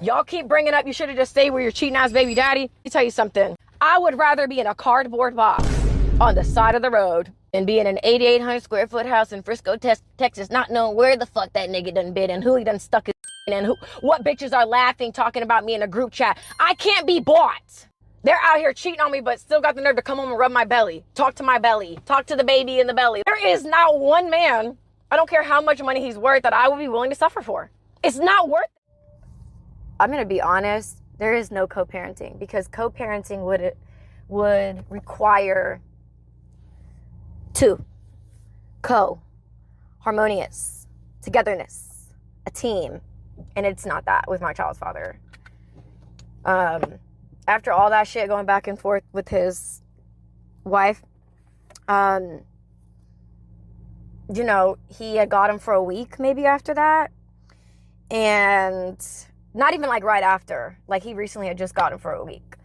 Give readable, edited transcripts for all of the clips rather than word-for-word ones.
Y'all keep bringing up you should have just stayed with your cheating ass baby daddy. Let me tell you something. I would rather be in a cardboard box on the side of the road than be in an 8,800 square foot house in Frisco, Texas, not knowing where the fuck that nigga done been and who he done stuck his and what bitches are laughing, talking about me in a group chat. I can't be bought. They're out here cheating on me, but still got the nerve to come home and rub my belly, talk to my belly, talk to the baby in the belly. There is not one man, I don't care how much money he's worth, that I would be willing to suffer for. It's not worth it. I'm gonna be honest, there is no co-parenting, because co-parenting would require two, harmonious, togetherness, a team, and it's not that with my child's father. After all that shit going back and forth with his wife, you know, he had got him for a week maybe after that. And not even like right after. Like he recently had just got him for a week.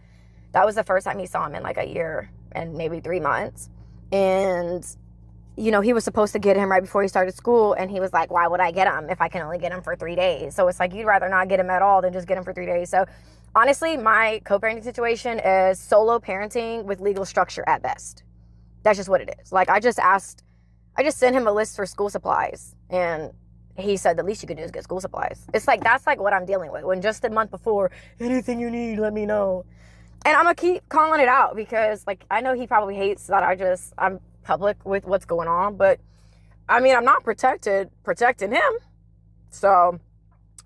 That was the first time he saw him in like a year and maybe 3 months. And, you know, he was supposed to get him right before he started school. And he was like, why would I get him if I can only get him for 3 days? So it's like, you'd rather not get him at all than just get him for 3 days. So honestly, my co-parenting situation is solo parenting with legal structure at best. That's just what it is. Like I just sent him a list for school supplies, and he said the least you could do is get school supplies. It's like, that's like what I'm dealing with. When just the month before, anything you need, let me know. And I'm gonna keep calling it out, because like, I know he probably hates that I'm public with what's going on, but I mean, I'm not protecting him. So,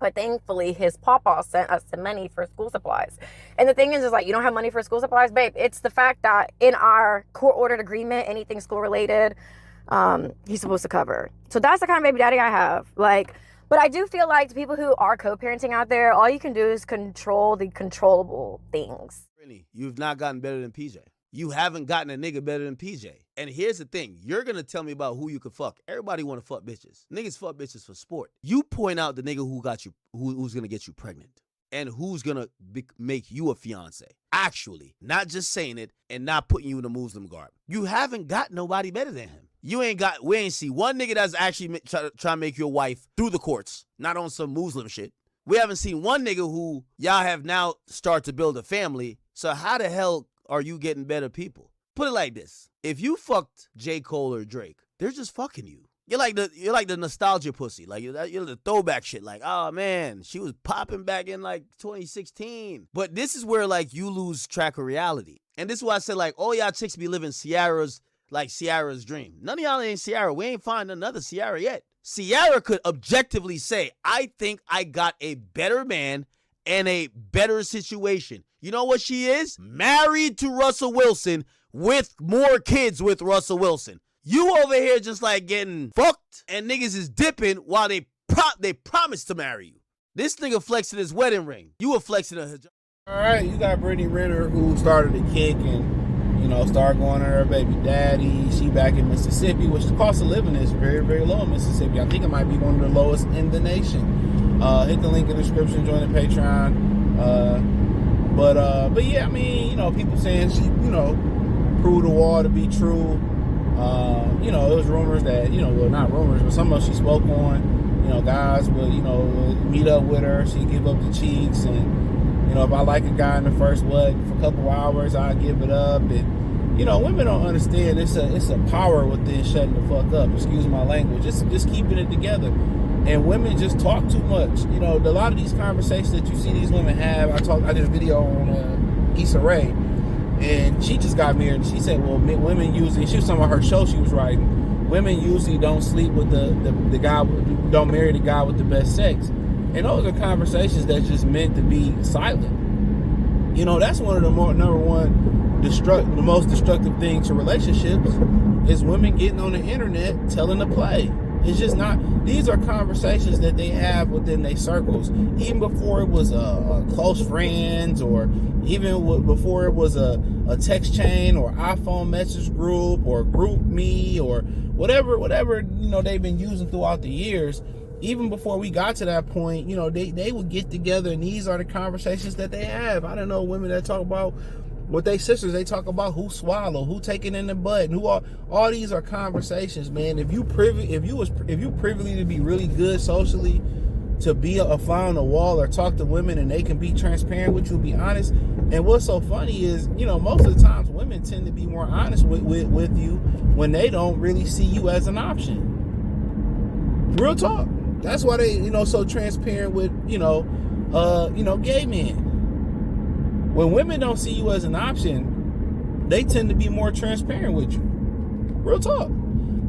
but thankfully his papa sent us some money for school supplies. And the thing is like, you don't have money for school supplies, babe. It's the fact that in our court-ordered agreement, anything school-related, he's supposed to cover. So that's the kind of baby daddy I have. Like, but I do feel like the people who are co-parenting out there, all you can do is control the controllable things. Brittany, you've not gotten better than PJ. You haven't gotten a nigga better than PJ. And here's the thing. You're going to tell me about who you could fuck. Everybody want to fuck bitches. Niggas fuck bitches for sport. You point out the nigga who's going to get you pregnant and who's going to make you a fiance. Actually, not just saying it and not putting you in a Muslim garb. You haven't got nobody better than him. We ain't see one nigga that's actually trying to make your wife through the courts, not on some Muslim shit. We haven't seen one nigga who y'all have now started to build a family. So how the hell are you getting better people? Put it like this. If you fucked J. Cole or Drake, they're just fucking you. You're like the nostalgia pussy. Like you're the throwback shit. Like, oh man, she was popping back in like 2016. But this is where like you lose track of reality. And this is why I said like, all y'all chicks be living Ciara's dream. None of y'all ain't Ciara. We ain't find another Ciara yet. Ciara could objectively say, I think I got a better man and a better situation. You know what she is? Married to Russell Wilson with more kids with Russell Wilson. You over here just like getting fucked and niggas is dipping while they promise to marry you. This nigga flexing his wedding ring. You were flexing a hijab. All right, you got Brittany Renner, who started the kick and, you know, started going to her baby daddy. She back in Mississippi, which the cost of living is very, very low in Mississippi. I think it might be one of the lowest in the nation. Hit the link in the description, join the Patreon. But yeah, I mean, you know, people saying she, you know, proved the wall to be true. You know, it was rumors that, you know, well, not rumors, but some of she spoke on, you know, guys would, you know, meet up with her. She'd give up the cheeks. And, you know, if I like a guy in the first, for a couple hours, I'd give it up. And, you know, women don't understand. It's a power within shutting the fuck up. Excuse my language. Just keeping it together. And women just talk too much. You know, a lot of these conversations that you see these women have, I did a video on Issa Rae. And she just got married. She said, well, women usually, she was talking about her show she was writing. Women usually don't sleep with the guy, don't marry the guy with the best sex. And those are conversations that's just meant to be silent. You know, that's one of the the most destructive things to relationships is women getting on the internet telling the play. It's just not, these are conversations that they have within their circles, even before it was close friends, or even before it was a text chain or iPhone message group or group me or whatever, you know, they've been using throughout the years. Even before we got to that point, you know, they would get together, and these are the conversations that they have. I don't know women that talk about with their sisters, they talk about who swallow, who taking in the butt, and who all these are conversations, man. If you privy to be really good socially, to be a fly on the wall or talk to women and they can be transparent with you, be honest. And what's so funny is, you know, most of the times women tend to be more honest with you when they don't really see you as an option. Real talk. That's why they, you know, so transparent with, you know, gay men. When women don't see you as an option, they tend to be more transparent with you. Real talk.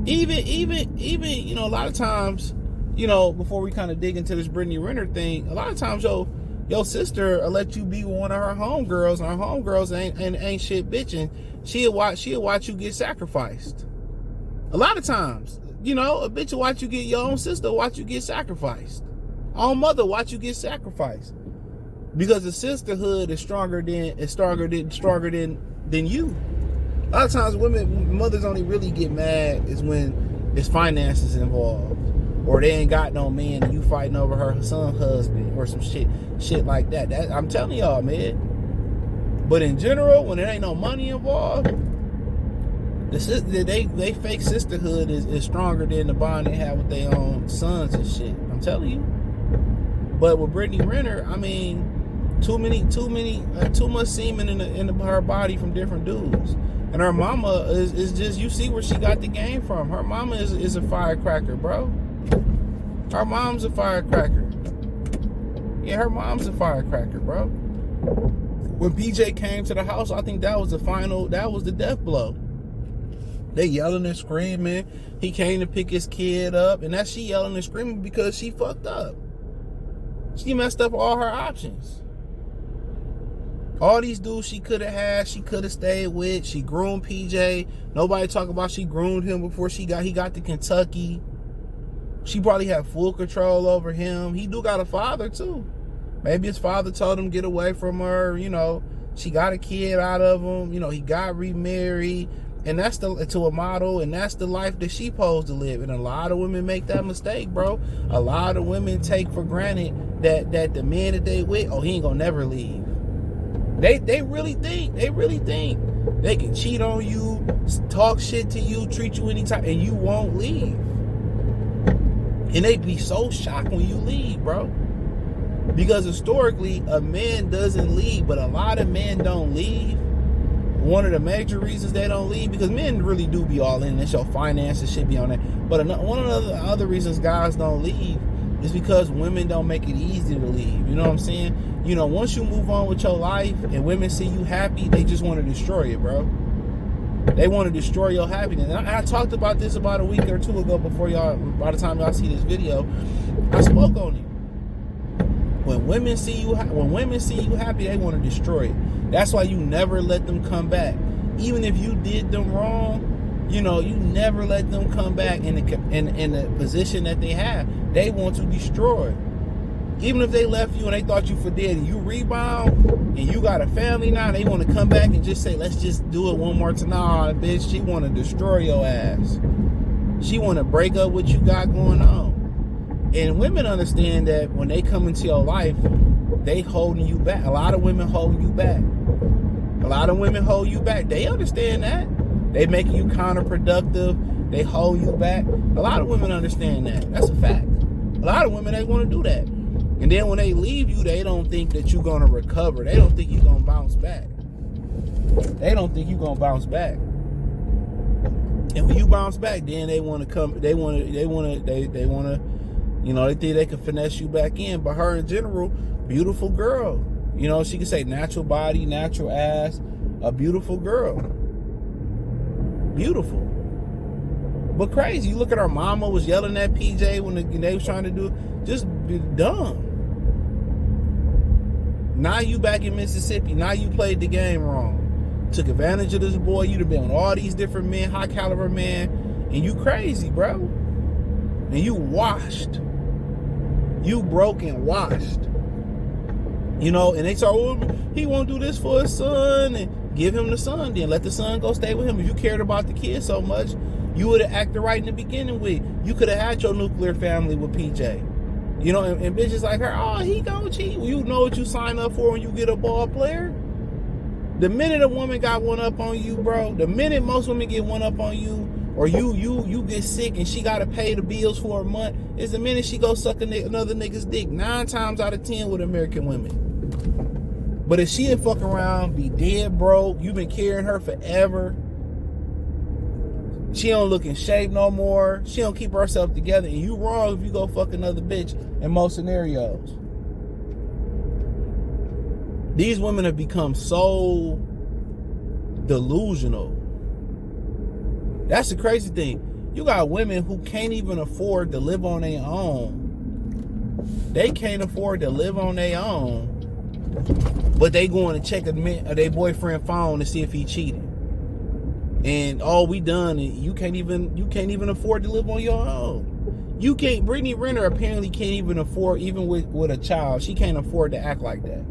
Even, you know, a lot of times, you know, before we kind of dig into this Brittany Renner thing, a lot of times your sister will let you be one of her homegirls, and her homegirls ain't shit bitching. She'll watch you get sacrificed. A lot of times, you know, a bitch will watch you get, your own sister watch you get sacrificed. Own mother watch you get sacrificed. Because the sisterhood is stronger than you. A lot of times mothers only really get mad is when it's finances involved. Or they ain't got no man and you fighting over her son husband or some shit like that. I'm telling y'all, man. But in general, when there ain't no money involved, they fake sisterhood is stronger than the bond they have with their own sons and shit. I'm telling you. But with Brittany Renner, I mean, too much semen in her body from different dudes. And her mama is just, you see where she got the game from. Her mama is a firecracker, bro. Her mom's a firecracker. Yeah, her mom's a firecracker, bro. When PJ came to the house, I think that was the death blow. They yelling and screaming. He came to pick his kid up, and that's she yelling and screaming because she fucked up. She messed up all her options. All these dudes she could have had, she could have stayed with. She groomed PJ. Nobody talk about she groomed him before he got to Kentucky. She probably had full control over him. He do got a father too. Maybe his father told him get away from her. You know, she got a kid out of him. You know, he got remarried, and that's to a model, and that's the life that she supposed to live. And a lot of women make that mistake, bro. A lot of women take for granted that the man that they with, he ain't gonna never leave. They really think they can cheat on you, talk shit to you, treat you anytime, and you won't leave. And they be so shocked when you leave, bro. Because historically, a man doesn't leave, but a lot of men don't leave. One of the major reasons they don't leave, because men really do be all in, and your finances should be on that. But one of the other reasons guys don't leave is because women don't make it easy to leave. You know what I'm saying? You know, once you move on with your life and women see you happy, they just want to destroy it, bro. They want to destroy your happiness. And I talked about this about a week or two ago by the time y'all see this video. I spoke on it. When women see you happy, they want to destroy it. That's why you never let them come back. Even if you did them wrong, you know, you never let them come back in the position that they have. They want to destroy. Even if they left you and they thought you for dead and you rebound and you got a family now, they want to come back and just say, let's just do it one more time. Nah, bitch, she want to destroy your ass. She want to break up what you got going on. And women understand that when they come into your life, they holding you back. A lot of women holding you back. They understand that. They making you counterproductive. They hold you back. A lot of women understand that. That's a fact. A lot of women, they want to do that. And then when they leave you, they don't think that you're going to recover. They don't think you're going to bounce back. And when you bounce back, then they want to come, they want to, you know, they think they can finesse you back in. But her in general, beautiful girl. You know, she can say natural body, natural ass, a beautiful girl. Beautiful. But crazy. You look at her mama was yelling at PJ when they was trying to do, just be dumb. Now you back in Mississippi. Now you played the game wrong. Took advantage of this boy. You'd have been with all these different men, high caliber men, and you crazy, bro. And you washed. You broke and washed. You know, and they say, oh, he won't do this for his son, and give him the son then. Let the son go stay with him. If you cared about the kid so much, you would have acted right in the beginning with. You could have had your nuclear family with PJ. You know, and bitches like her, oh, he gonna cheat. You know what you sign up for when you get a ball player? The minute a woman got one up on you, bro, the minute most women get one up on you, or you get sick and she gotta pay the bills for a month, is the minute she go suck another nigga's dick. 9 times out of 10 with American women. But if she didn't fuck around, be dead broke, you been carrying her forever, she don't look in shape no more, she don't keep herself together, and you wrong if you go fuck another bitch in most scenarios. These women have become so delusional. That's the crazy thing. You got women who can't even afford to live on their own. They can't afford to live on their own, but they going to check their boyfriend's phone to see if he cheated. And all we done, and you can't even afford to live on your own. You can't. Brittany Renner apparently can't even afford, even with a child, she can't afford to act like that.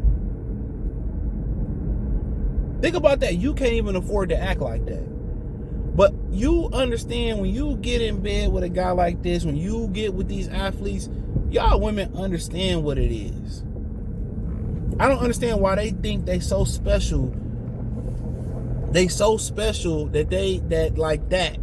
Think about that. You can't even afford to act like that. But you understand, when you get in bed with a guy like this, when you get with these athletes, y'all women understand what it is. I don't understand why they think they so special. They so special that like that.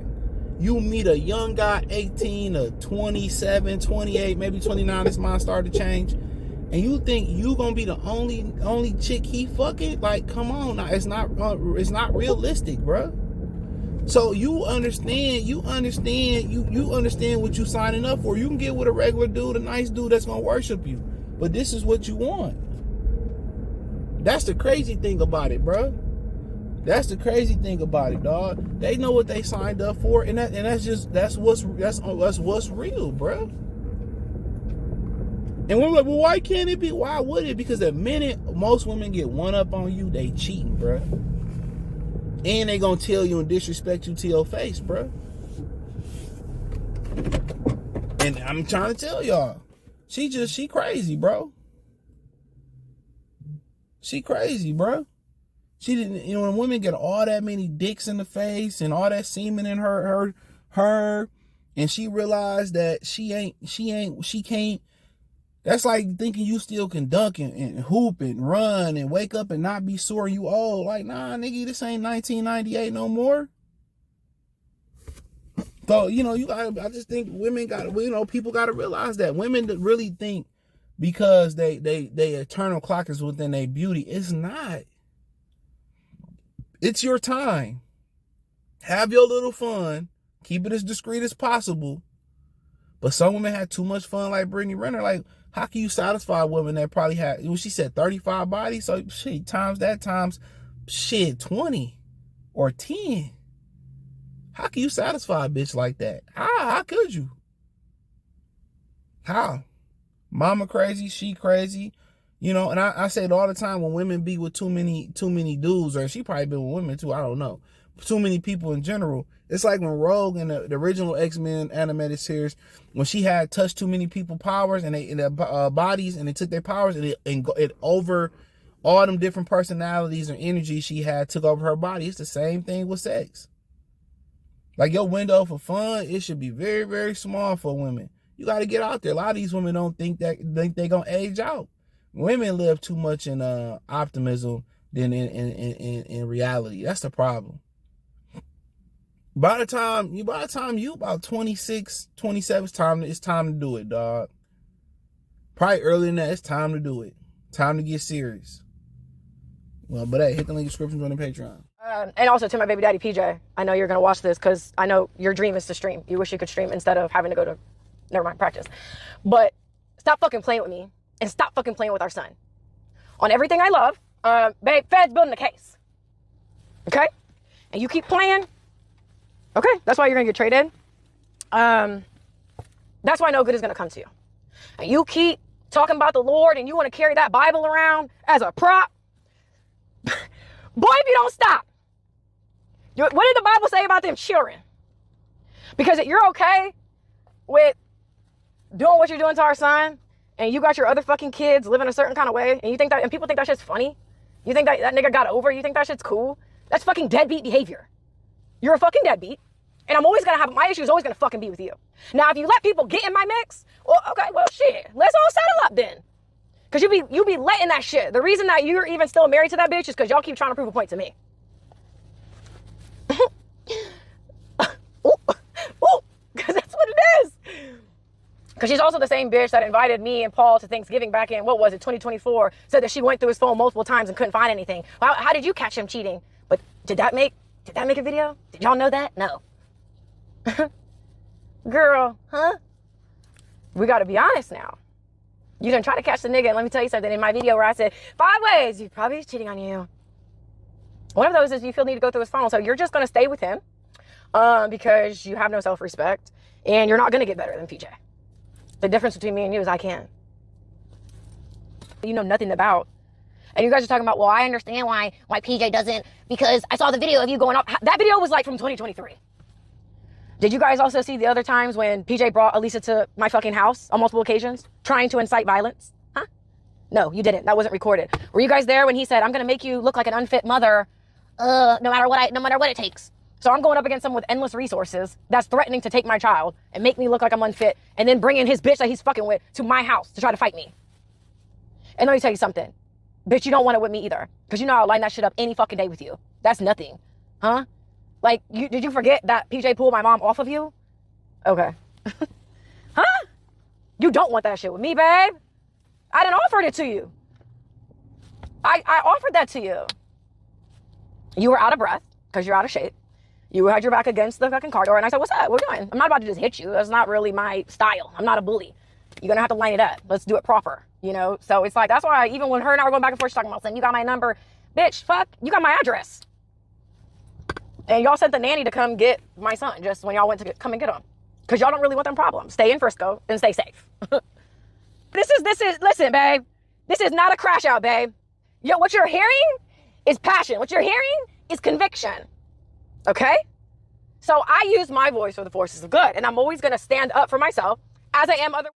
You meet a young guy, 18 to 27, 28, maybe 29, this mind started to change, and you think you gonna be the only chick he fucking? Like, come on now, it's not realistic, bruh. So you understand what you signing up for. You can get with a regular dude, a nice dude that's gonna worship you, but this is what you want. That's the crazy thing about it, bruh. That's the crazy thing about it, dog. They know what they signed up for, and that's what's real, bruh. And we're like, well, why can't it be? Why would it? Because the minute most women get one up on you, they cheating, bruh. And they gonna tell you and disrespect you to your face, bruh. And I'm trying to tell y'all, she crazy, bro. She crazy, bro. She didn't, when women get all that many dicks in the face and all that semen in her, and she realized that she can't. That's like thinking you still can dunk and hoop and run and wake up and not be sore you old. Like, nah, nigga, this ain't 1998 no more. So, I just think women people gotta realize that. Women that really think because they eternal clock is within their beauty. It's not. It's your time. Have your little fun. Keep it as discreet as possible. But some women had too much fun, like Brittany Renner. Like, how can you satisfy a woman that probably had, she said 35 bodies? So, shit, times 20 or 10. How can you satisfy a bitch like that? How could you? How? Mama crazy, she crazy. And I say it all the time, when women be with too many dudes, or she probably been with women too, I don't know. Too many people in general. It's like when Rogue in the original X-Men animated series, when she had touched too many people powers and their bodies, and they took their powers and it over all them different personalities or energies she had took over her body. It's the same thing with sex. Like, your window for fun, it should be very, very small for women. You got to get out there. A lot of these women don't think they're gonna age out. Women live too much in optimism than in reality. That's the problem. By the time you about 26, 27, it's time to do it, dog. Probably earlier than that, it's time to do it. Time to get serious. Well, but hey, hit the link in the description on the Patreon. And also to my baby daddy, PJ, I know you're going to watch this because I know your dream is to stream. You wish you could stream instead of having to go to, never mind, practice. But stop fucking playing with me and stop fucking playing with our son. On everything I love, babe, Fed's building a case. Okay? And you keep playing. Okay, that's why you're going to get traded. That's why no good is going to come to you. And you keep talking about the Lord and you want to carry that Bible around as a prop. Boy, if you don't stop. What did the Bible say about them children? Because you're okay with doing what you're doing to our son, and you got your other fucking kids living a certain kind of way, and you think that, and people think that shit's funny. You think that nigga got over? You think that shit's cool? That's fucking deadbeat behavior. You're a fucking deadbeat. And I'm always going to have, my issue is always going to fucking be with you. Now, if you let people get in my mix, well, okay, well, shit, let's all settle up then. Because you be letting that shit. The reason that you're even still married to that bitch is because y'all keep trying to prove a point to me. Because she's also the same bitch that invited me and Paul to Thanksgiving back in, what was it, 2024, said that she went through his phone multiple times and couldn't find anything. How did you catch him cheating? But did that make a video? Did y'all know that? No. Girl, huh? We got to be honest now. You done try to catch the nigga, and let me tell you something. In my video where I said 5 ways you probably he's cheating on you, one of those is you feel need to go through his phone. So you're just going to stay with him because you have no self-respect, and you're not going to get better than PJ. The difference between me and you is I can. You know nothing about. And you guys are talking about, well, I understand why PJ doesn't, because I saw the video of you going up. That video was like from 2023. Did you guys also see the other times when PJ brought Elisa to my fucking house on multiple occasions, trying to incite violence? Huh? No, you didn't. That wasn't recorded. Were you guys there when he said, I'm going to make you look like an unfit mother, no matter what it takes? So I'm going up against someone with endless resources that's threatening to take my child and make me look like I'm unfit, and then bring in his bitch that he's fucking with to my house to try to fight me. And let me tell you something. Bitch, you don't want it with me either. Because you know I'll line that shit up any fucking day with you. That's nothing. Huh? Like, did you forget that PJ pulled my mom off of you? Okay. Huh? You don't want that shit with me, babe. I done offered it to you. I offered that to you. You were out of breath because you're out of shape. You had your back against the fucking car door, and I said, what's up? What are we doing? I'm not about to just hit you. That's not really my style. I'm not a bully. You're going to have to line it up. Let's do it proper, you know? So it's like, that's why even when her and I were going back and forth, she's talking about saying, you got my number. Bitch, fuck, you got my address. And y'all sent the nanny to come get my son just when y'all went to come and get him. Because y'all don't really want them problems. Stay in Frisco and stay safe. This is, listen, babe. This is not a crash out, babe. Yo, what you're hearing is passion. What you're hearing is conviction. Okay? So I use my voice for the forces of good. And I'm always going to stand up for myself as I am other.